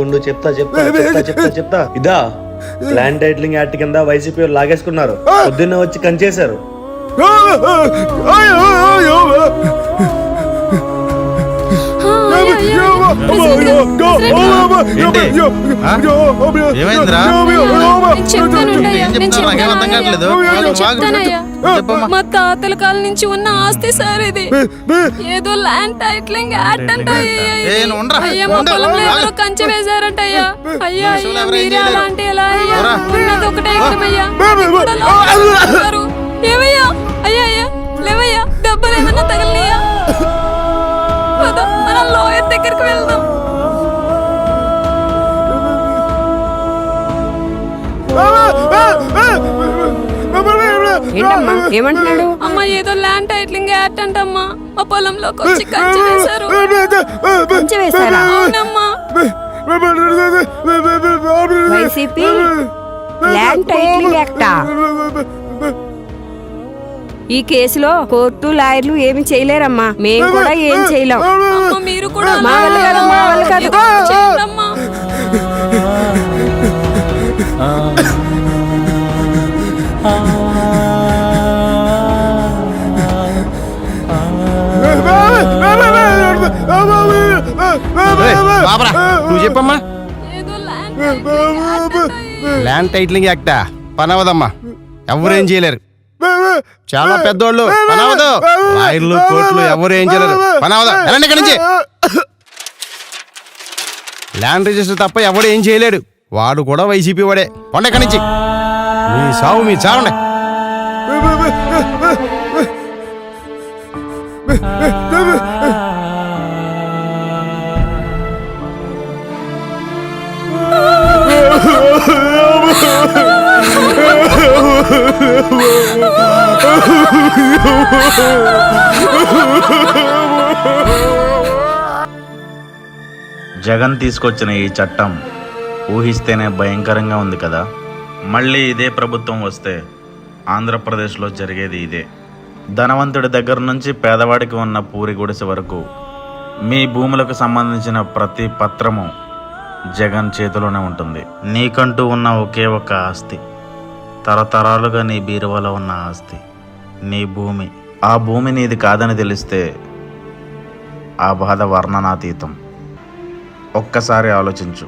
ఉండు చెప్తా ఇదా ప్లాన్ టైటిలింగ్ యాక్ట్ కింద వైసీపీ లాగేసుకున్నారు. పొద్దున్న వచ్చి కంచేశారు. మా తాతల కాలం నుంచి ఉన్న ఆస్తి సార్ ఇది. ఏదో ల్యాండ్ టైటిలింగ్ యాక్ట్ అంట. పొలంలో కంచె వేశారంట అయ్యా. అయ్యా మీరే అలా అంటే ఎలా అయ్యా? ఉన్నది ఒకటే అయ్యా. ఏమయ్యా? అయ్యా అయ్యా లేవయ్యా, డబ్బులు ఏమన్నా తగలనియా? మనం లాయర్ దగ్గరికి వెళ్దాం. ఏమంటున్నాడు? అమ్మా ఏదో ల్యాండ్ టైటిలింగ్ యాక్ట్ అంటమ్మా. మా పొలంలోకి వచ్చి కంచె వేశారు. అవునమ్మా. వైసీపీ ల్యాండ్ టైటిలింగ్ యాక్టా? ఈ కేసులో కోర్టు లాయర్లు ఏమి చేయలేరమ్మా. మేము కూడా ఏం చేయలేం. మీరు కూడా మా వల్ల కాదు. నువ్వు చెప్పమ్మా. Land titling యాక్టా? పనవదమ్మా, ఎవరేం చేయలేరు. చాలా పెద్దోళ్ళు, పనవదు. లాయర్లు కోర్టులు ఎవరు ఏం చేయలేరు. పనవదు. ఎలాంటి ఇక్కడి నుంచి ల్యాండ్ రిజిస్టర్ తప్ప ఎవడు ఏం చేయలేడు. వాడు కూడా వైసీపీ వాడే. పండ ఇక్కడి నుంచి. మీ సావు మీ చావండి. జగన్ తీసుకొచ్చిన ఈ చట్టం ఊహిస్తేనే భయంకరంగా ఉంది కదా. మళ్ళీ ఇదే ప్రభుత్వం వస్తే ఆంధ్రప్రదేశ్లో జరిగేది ఇదే. ధనవంతుడి దగ్గర నుంచి పేదవాడికి ఉన్న పూరి గుడిసె వరకు మీ భూములకు సంబంధించిన ప్రతి పత్రము జగన్ చేతిలోనే ఉంటుంది. నీకంటూ ఉన్న ఒకే ఒక ఆస్తి, తరతరాలుగా నీ బీరువాలో ఉన్న ఆస్తి, నీ భూమి. ఆ భూమి నీది కాదని తెలిస్తే ఆ బాధ వర్ణనాతీతం. ఒక్కసారి ఆలోచించు.